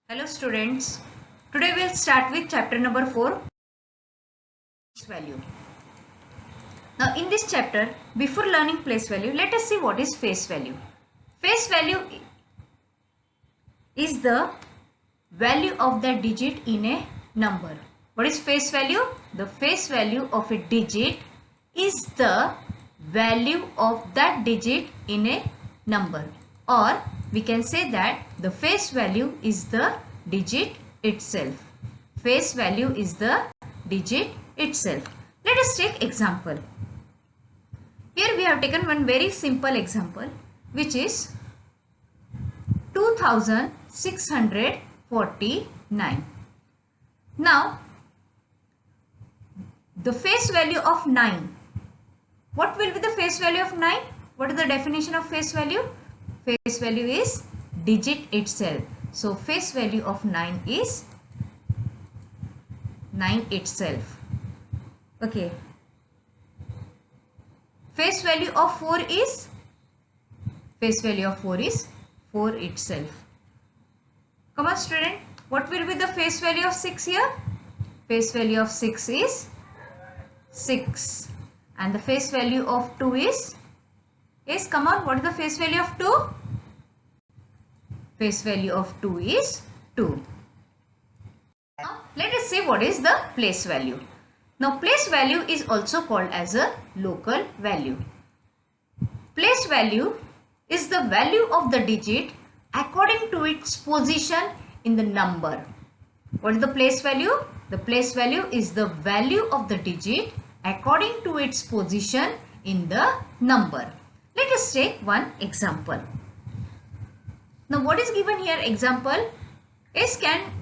Hello students, today we'll start with chapter number 4, place value. Now in this chapter, before learning place value, let us see what is face value. Face value is the value of the digit in a number. What is face value? The face value of a digit is the value of that digit in a number, or we can say that the face value is the digit itself. Face value is the digit itself. Let us take example. Here we have taken one very simple example, which is 2649. Now the face value of 9. What will be the face value of 9? What is the definition of face value? Face value is digit itself. So face value of 9 is 9 itself. Okay. Face value of 4 is 4 itself. Come on student. What will be the face value of 6 here? Face value of 6 is 6. And the face value of 2 is come on, what is the face value of 2? Face value of 2 is 2. Now let us see what is the place value. Now place value is also called as a local value. Place value is the value of the digit according to its position in the number. What is the place value? The place value is the value of the digit according to its position in the number. Let us take one example. Now what is given here example is, can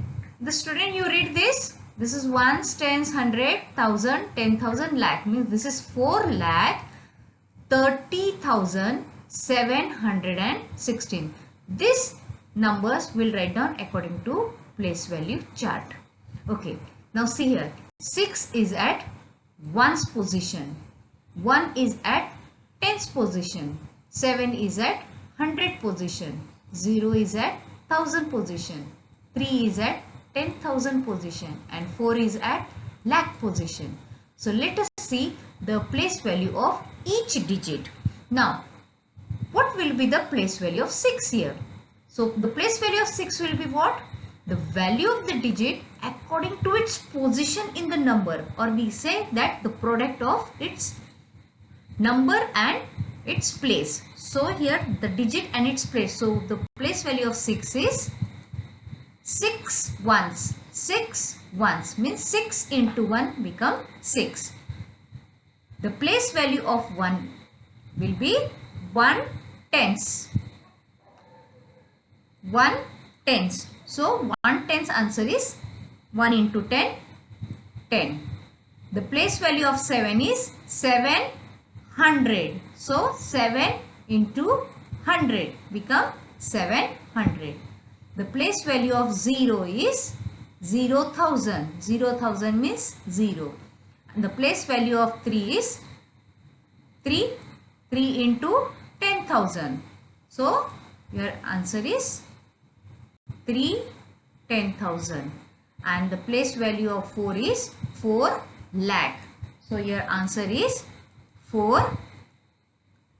the student you read this? This is ones, tens, 100, 1000, 10,000, lakh, means this is 4,30,716. This numbers will write down according to place value chart. Okay, now see here, 6 is at 1's position, 1 is at 10's position, 7 is at 100 position, 0 is at 1000 position, 3 is at 10,000 position, and 4 is at lakh position. So let us see the place value of each digit. Now what will be the place value of 6 here? So the place value of 6 will be what? The value of the digit according to its position in the number, or we say that the product of its number and its place. So here the digit and its place. So the place value of 6 is 6 ones. 6 ones means 6 into 1 become 6. The place value of 1 will be 1 tenths. 1 tenths. So 1 tenths answer is 1 into 10, 10. The place value of 7 is 700. So 7 into 100 become 700. The place value of 0 is 0,000. 0,000 means 0. And the place value of 3 is 3. 3 into 10,000. So your answer is 3 10,000. And the place value of 4 is 4 lakh. So your answer is 4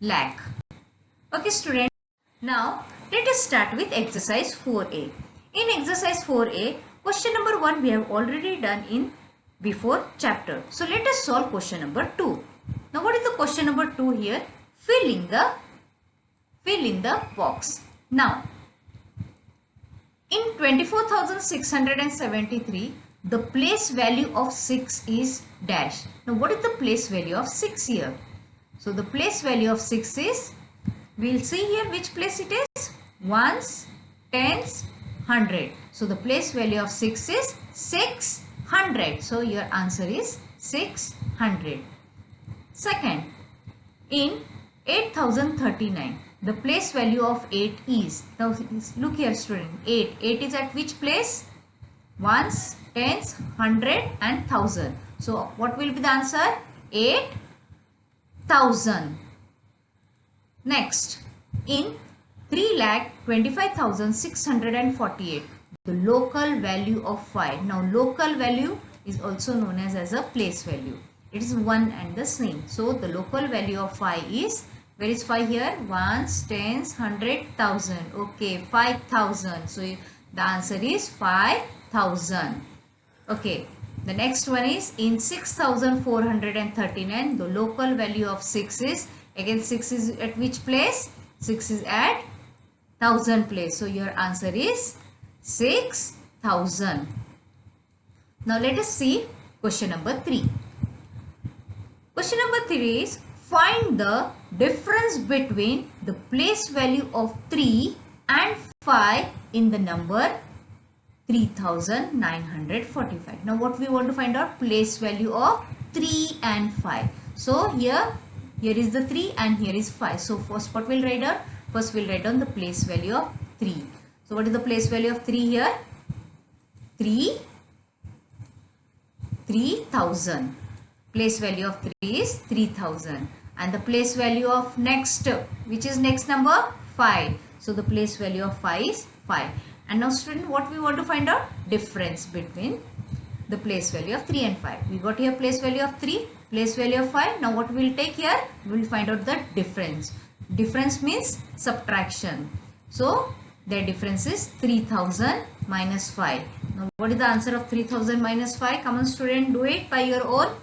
lakh. Okay student. Now let us start with exercise 4a. In exercise 4a, question number 1 we have already done in before chapter. So let us solve question number 2. Now what is the question number 2 here? Fill in the box. Now in 24,673, the place value of 6 is dash. Now what is the place value of 6 here? So the place value of 6 is, we will see here which place it is. Ones, tens, 100. So the place value of 6 is 600. So your answer is 600. Second, in 8,039, the place value of 8 is, now look here student, 8 is at which place? Ones, tens, 100 and 1000. So what will be the answer? 8,000. Next, in 3,25,648, the local value of 5. Now local value is also known as a place value. It is one and the same. So the local value of 5 is, where is 5 here? Ones, tens, 100, 1000. Okay, 5000. So the answer is 5000. Okay, the next one is in 6439, the local value of 6 is, again 6 is at which place? 6 is at 1000 place. So your answer is 6000. Now let us see question number 3. Question number 3 is, find the difference between the place value of 3 and 5 in the number 3945. Now what we want to find out? Place value of 3 and 5. So here is the 3 and here is 5. So first what we'll write down? First we'll write down the place value of 3. So what is the place value of 3 here? 3000. Place value of 3 is 3000. And the place value of next, which is next number? 5. So the place value of 5 is 5. And now student, what we want to find out? Difference between the place value of 3 and 5. We got here place value of 3, place value of 5. Now what we will take here? We will find out the difference. Difference means subtraction. So their difference is 3000 minus 5. Now what is the answer of 3000 minus 5? Come on student, do it by your own.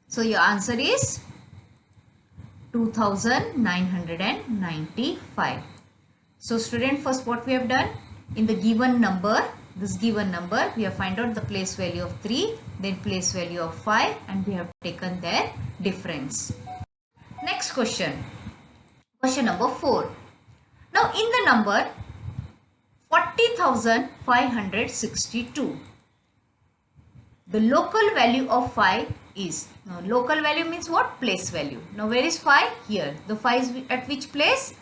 So your answer is 2995. So student, first what we have done? In the given number, this given number, we have find out the place value of 3, then place value of 5, and we have taken their difference. Next question. Question number 4. Now in the number 40,562, the local value of 5 is, now local value means what? Place value. Now where is 5? Here. The 5 is at which place?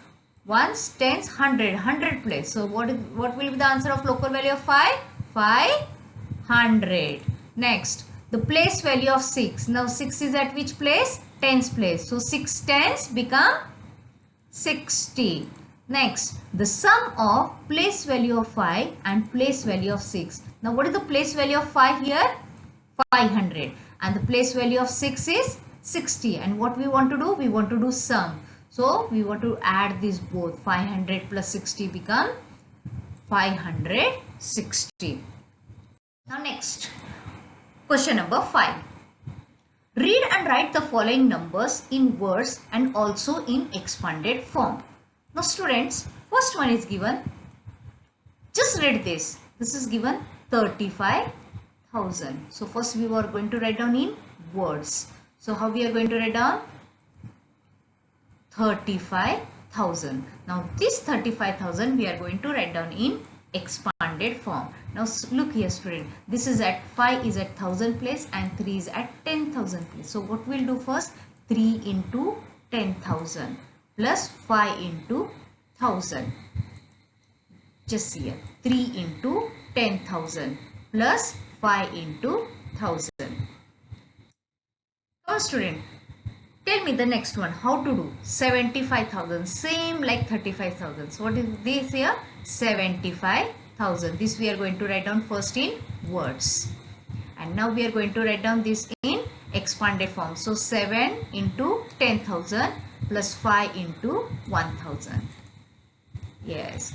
Ones, tens, 100 place. So what will be the answer of local value of 5? 500. Next, the place value of 6. Now 6 is at which place? Tens place. So 6 tens become 60. Next, the sum of place value of 5 and place value of 6. Now what is the place value of 5 here? 500. And the place value of 6 is 60. And what we want to do? We want to do sum. So we want to add these both. 500 plus 60 become 560. Now next, question number 5. Read and write the following numbers in words and also in expanded form. Now students, first one is given. Just read this. This is given 35,000. So first we were going to write down in words. So how we are going to write down? 35,000. Now this 35,000 we are going to write down in expanded form. Now look here student, this is at 5 is at 1000 place and 3 is at 10,000 place. So what we'll do first? 3 into 10,000 plus 5 into 1000. Just here, 3 into 10,000 plus 5 into 1000. Now student, tell me the next one, how to do? 75,000, same like 35,000. So what is this here? 75,000. This we are going to write down first in words. And now we are going to write down this in expanded form. So 7 into 10,000 plus 5 into 1,000. Yes.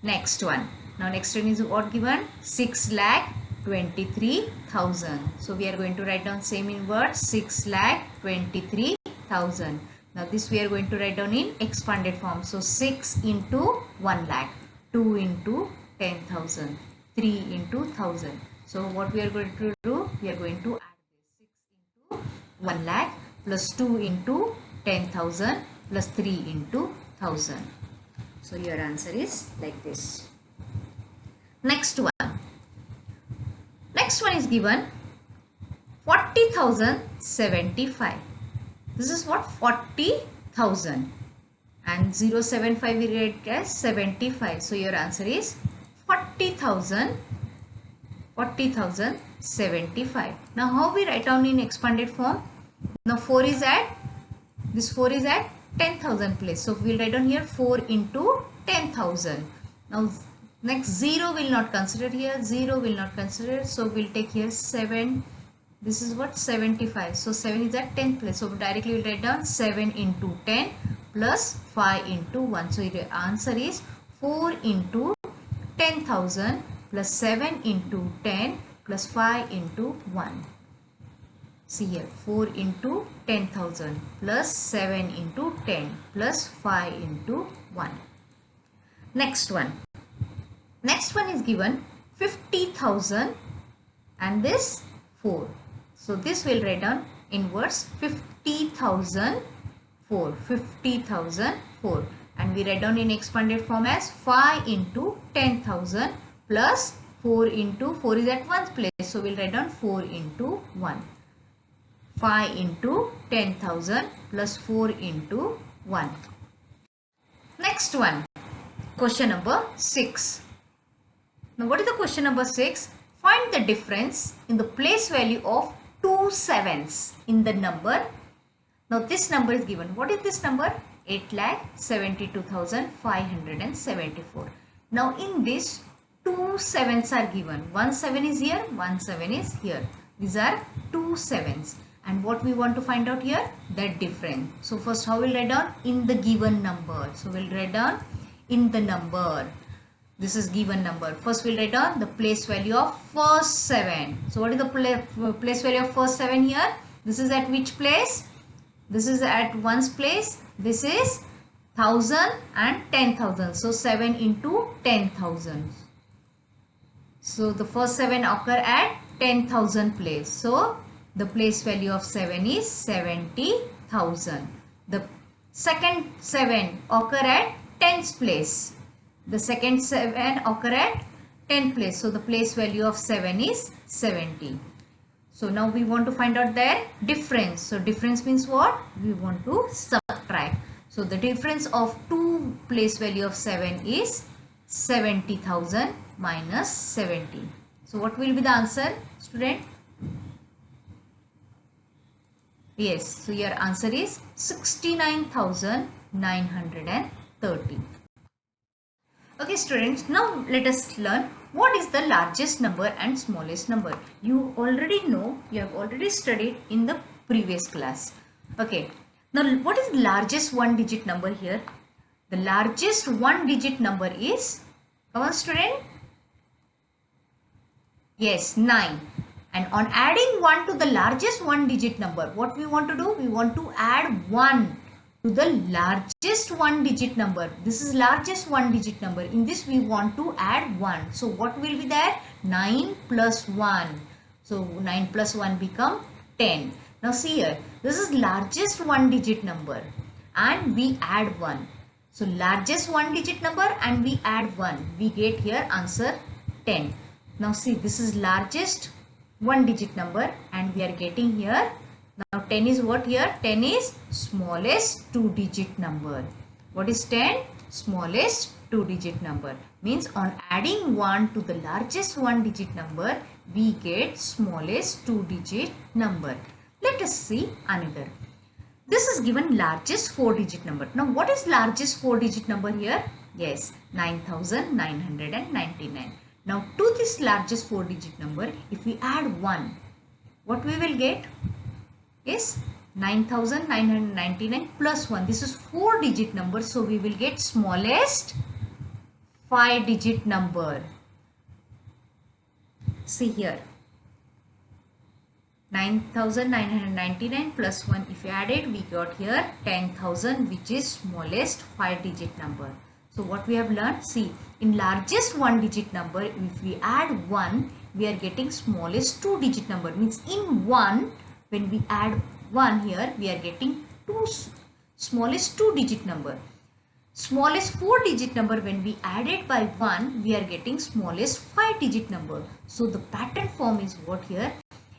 Next one. Now next one is what given? 6,23,000. So we are going to write down same in words. 6,23,000. Now this we are going to write down in expanded form. So 6 into 1 lakh, 2 into 10,000, 3 into 1,000. So what we are going to do? We are going to add this 6 into 1 lakh plus 2 into 10,000 plus 3 into 1,000. So your answer is like this. Next one. Next one is given 40,075. This is what? 40,000 and 075 we read as 75. So your answer is 40,075. Now how we write down in expanded form? Now 4 is at, this 4 is at 10,000 place. So we will write down here 4 into 10,000 Now next 0 will not consider here, 0 will not consider, so we'll take here 7. This is what, 75. So 7 is at 10th place, so directly we'll write down 7 into 10 plus 5 into 1. So the answer is 4 into 10,000 plus 7 into 10 plus 5 into 1. See here, 4 into 10,000 plus 7 into 10 plus 5 into 1. Next one. Next one is given 50,000 and this 4. So this will write down inverse 50,000 4. 50,000 4. And we write down in expanded form as 5 into 10,000 plus 4 into 4 is at 1's place. So we'll write down 4 into 1. 5 into 10,000 plus 4 into 1. Next one. Question number 6. Now what is the question number 6? Find the difference in the place value of 2 sevens in the number. Now this number is given. What is this number? 8,72,574. Now in this 2 sevens are given. 1 7 is here, 1 7 is here. These are 2 sevens. And what we want to find out here? The difference. So first how we'll write down? In the given number. So we'll write down in the number. This is given number. First we'll write down the place value of first 7. So what is the place value of first 7 here? This is at which place? This is at 1's place. This is 1,000 and 10,000. So 7 into 10,000. So the first 7 occur at 10,000 place. So the place value of 7 is 70,000. The second 7 occur at 10th place. The second 7 occur at 10th place. So the place value of 7 is 70. So now we want to find out their difference. So difference means what? We want to subtract. So the difference of 2 place value of 7 is 70,000 minus 70. So what will be the answer, student? Yes, so your answer is 69,930. Okay students, now let us learn what is the largest number and smallest number. You already know, you have already studied in the previous class. Okay, now what is the largest one digit number here? The largest one digit number is, come on student? Yes, 9. And on adding 1 to the largest one digit number, what we want to do? We want to add 1 to the largest one digit number. This is largest one digit number. In this we want to add 1. So what will be there? 9 plus 1. So 9 plus 1 become 10. Now see here, this is largest one digit number and we add 1. So largest one digit number and we add 1. We get here answer 10. Now see, this is largest one digit number and we are getting here. Now 10 is what here? 10 is smallest two digit number. What is 10? Smallest two digit number. Means on adding 1 to the largest one digit number, we get smallest two digit number. Let us see another. This is given largest 4 digit number. Now what is largest 4 digit number here? Yes, 9,999. Now to this largest 4 digit number, if we add 1, what we will get? Yes, 9,999 plus 1. This is 4 digit number. So we will get smallest 5 digit number. See here. 9,999 plus 1. If you add it, we got here 10,000, which is smallest 5 digit number. So what we have learned? See, in largest one digit number, if we add 1, we are getting smallest 2 digit number. Means in 1, when we add 1 here, we are getting smallest 2 digit number. Smallest 4 digit number, when we add it by 1, we are getting smallest 5 digit number. So the pattern form is what here?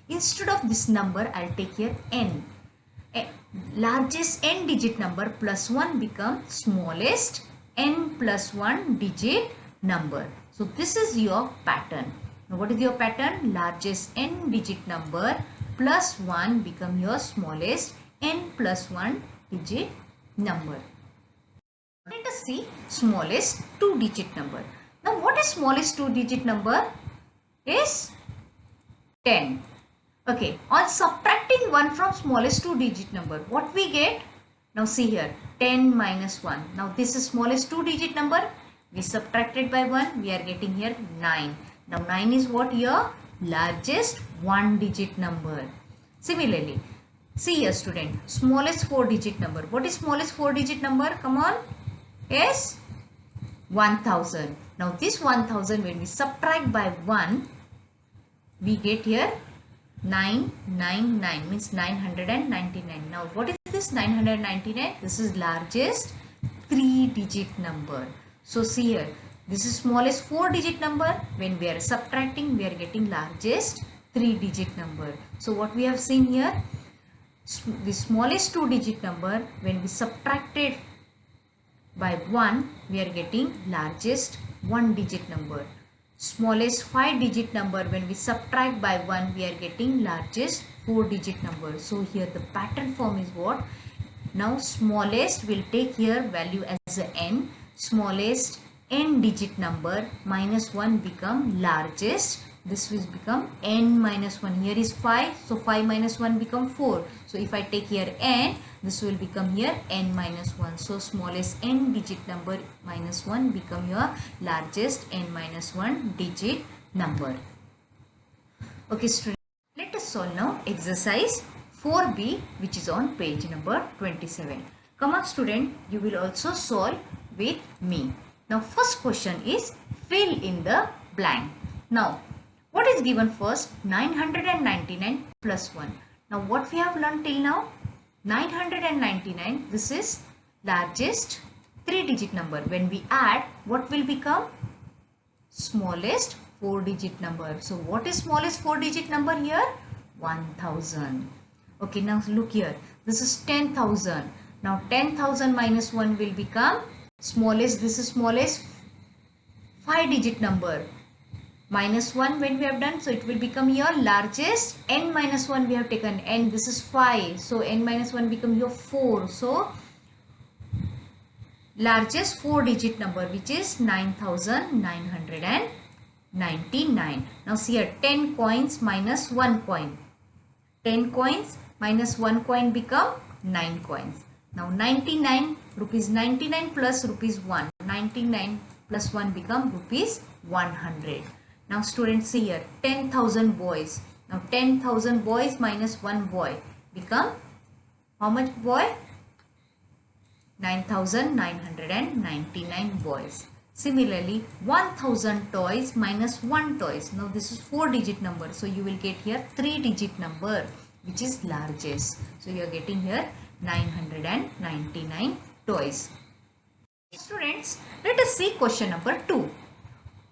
Instead of this number, I'll take here n. Largest n digit number plus 1 become smallest n plus 1 digit number. So this is your pattern. Now what is your pattern? Largest n digit number plus 1 become your smallest n plus 1 digit number. Let us see smallest 2 digit number. Now what is smallest two digit number? Is 10. Okay, on subtracting 1 from smallest two digit number, what we get? Now see here, 10 minus 1. Now this is smallest two digit number. We subtracted by 1, we are getting here 9. Now 9 is what here? Largest one digit number. Similarly, see here student, smallest four digit number. What is smallest four digit number? Come on. Yes, 1000. Now this 1000 when we subtract by 1, we get here 999 means 999. Now what is this 999? This is largest three digit number. So see here, this is smallest four digit number. When we are subtracting, we are getting largest three digit number. So what we have seen here, the smallest two digit number, when we subtracted by 1, we are getting largest one digit number. Smallest 5 digit number, when we subtract by 1, we are getting largest 4 digit number. So here the pattern form is what? Now smallest will take here value as a n. Smallest n digit number minus 1 become largest. This will become n minus 1. Here is 5. So 5 minus 1 become 4. So if I take here n, this will become here n minus 1. So smallest n digit number minus 1 become your largest n minus 1 digit number. Okay students, let us solve now exercise 4b, which is on page number 27. Come on student, you will also solve with me. Now first question is fill in the blank. Now what is given first? 999 plus 1. Now what we have learned till now? 999, this is largest three digit number. When we add, what will become? Smallest four digit number. So what is smallest four digit number here? 1000. Okay, now look here. This is 10,000. Now 10,000 minus 1 will become smallest. This is smallest 5 digit number. Minus 1 when we have done, so it will become here largest n minus 1 we have taken n, this is 5, so n minus 1 become here 4, so largest 4 digit number, which is 9999. Now see here, 10 coins minus 1 coin, 10 coins minus 1 coin become 9 coins. Now 99 rupees 99 plus rupees 1, 99 plus 1 become rupees 100. Now students see here, 10,000 boys. Now 10,000 boys minus 1 boy become how much boy? 9,999 boys. Similarly, 1,000 toys minus 1 toys. Now this is 4 digit number. So you will get here 3 digit number, which is largest. So you are getting here 999 toys. Students, let us see question number 2.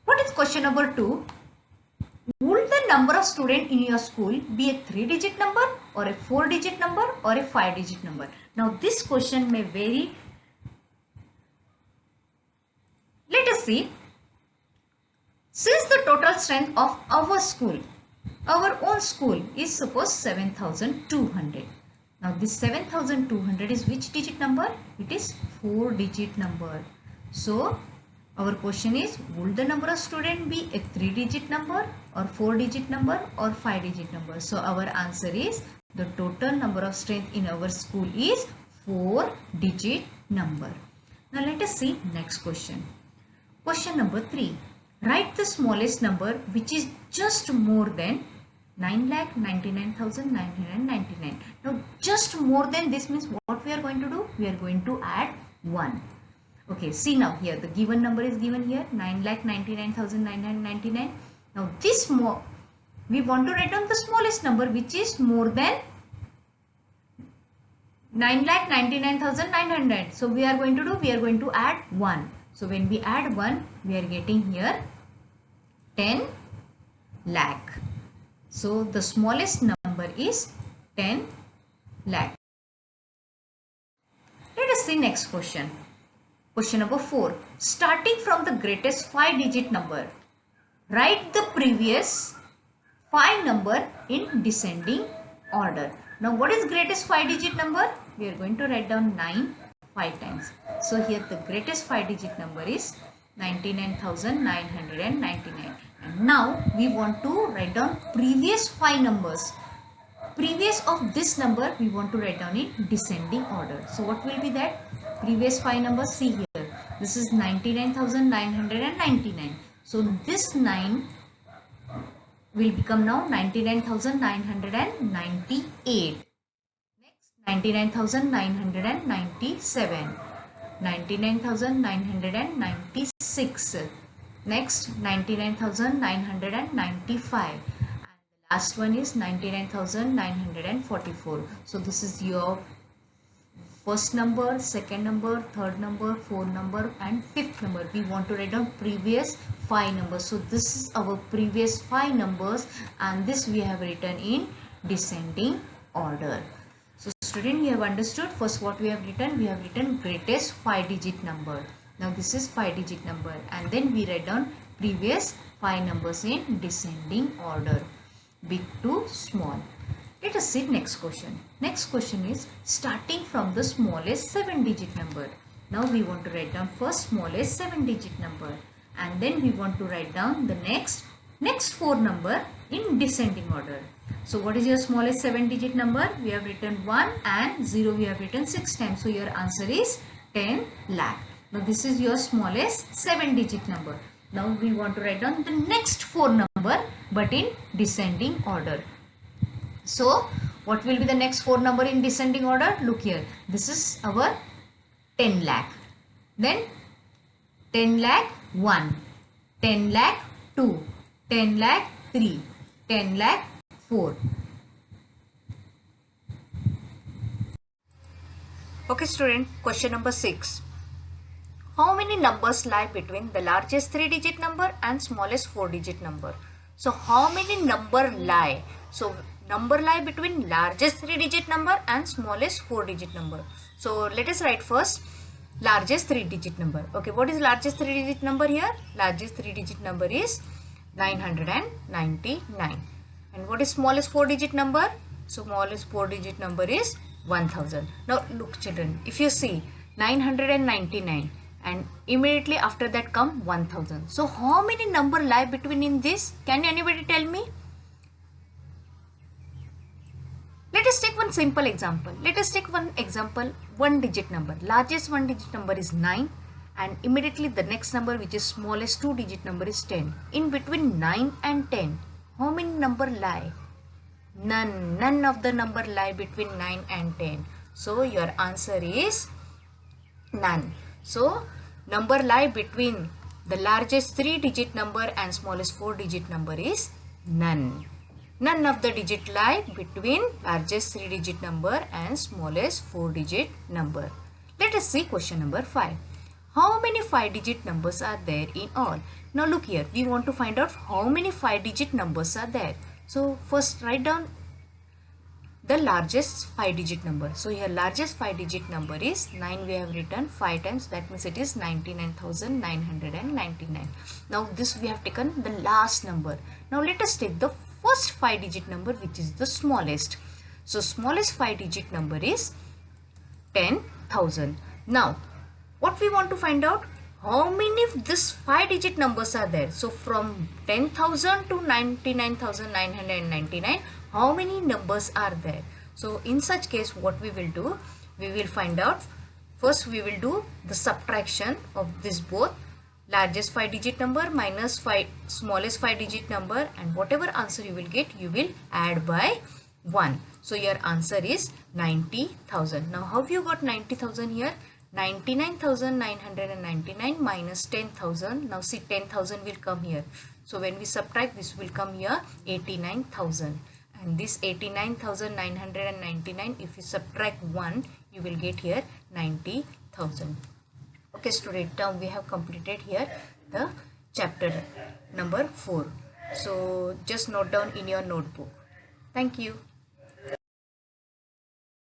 What is question number 2? Would the number of students in your school be a 3 digit number or a 4 digit number or a 5 digit number? Now this question may vary. Let us see. Since the total strength of our school, our own school is suppose 7,200. Now this 7,200 is which digit number? It is 4 digit number. So our question is, would the number of students be a 3 digit number or 4 digit number or 5 digit number? So our answer is the total number of strength in our school is 4 digit number. Now let us see next question. Question number 3. Write the smallest number which is just more than 9,99,999. Now just more than this means what we are going to do? We are going to add 1. Okay, see now here the given number is given here 9,99,999. Now this more we want to write down the smallest number which is more than 9,99,900. So we are going to do, we are going to add 1. So when we add 1, we are getting here 10 lakh. So the smallest number is 10 lakh. Let us see next question. Question number 4. Starting from the greatest 5 digit number, write the previous 5 number in descending order. Now what is greatest 5 digit number? We are going to write down 9 5 times. So here the greatest 5 digit number is 99,999. And now we want to write down previous 5 numbers. Previous of this number we want to write down in descending order. So what will be that? Previous 5 numbers, see here. This is 99,999. So this 9 will become now 99,998. Next 99,997. 99,996. Next 99,995. And the last one is 99,944. So this is your first number, second number, third number, fourth number and fifth number. We want to write down previous 5 numbers. So this is our previous 5 numbers and this we have written in descending order. So student, you have understood first what we have written. We have written greatest 5-digit number. Now this is 5-digit number and then we write down previous 5 numbers in descending order, big to small. Let us see next question. Next question is starting from the smallest 7-digit number. Now we want to write down first smallest 7-digit number and then we want to write down the next 4 number in descending order. So what is your smallest 7-digit number? We have written 1 and 0 we have written 6 times. So your answer is 10 lakh. Now this is your smallest 7-digit number. Now we want to write down the next 4 number but in descending order. So what will be the next 4 number in descending order? Look here. This is our 10 lakh. Then 10 lakh 1, 10 lakh 2, 10 lakh 3, 10 lakh 4. Okay student, question number 6. How many numbers lie between the largest 3-digit number and smallest 4-digit number? So how many number lie? So number lie between largest 3-digit number and smallest 4-digit number. So let us write first largest 3-digit number. Okay, what is largest 3-digit number here? Largest 3-digit number is 999. And what is smallest 4-digit number? So smallest 4-digit number is 1000. Now look children, if you see 999 and immediately after that come 1000. So how many number lie between in this? Can anybody tell me? Let us take one simple example. Let us take one example, 1-digit number. Largest 1-digit number is 9 and immediately the next number which is smallest 2-digit number is 10. In between 9 and 10, how many number lie? None. None of the number lie between 9 and 10. So your answer is none. So number lie between the largest 3-digit number and smallest 4-digit number is none. None of the digit lie between largest 3-digit number and smallest 4-digit number. Let us see question number 5. How many 5-digit numbers are there in all? Now look here, we want to find out how many 5-digit numbers are there. So first write down the largest 5-digit number. So here largest 5-digit number is 9. We have written 5 times, that means it is 99,999. Now this we have taken the last number. Now let us take the first 5-digit number which is the smallest. So smallest 5-digit number is 10,000. Now what we want to find out, how many of this 5-digit numbers are there? So from 10,000 to 99,999, how many numbers are there? So in such case what we will do, we will find out, first we will do the subtraction of this both, largest 5-digit number minus smallest 5-digit number, and whatever answer you will get, you will add by 1. So your answer is 90,000. Now how you got 90,000 here? 99,999 minus 10,000. Now see 10,000 will come here. So when we subtract, this will come here 89,000. And this 89,999, if you subtract 1, you will get here 90,000. Okay student, now we have completed here the chapter number 4. So just note down in your notebook. Thank you.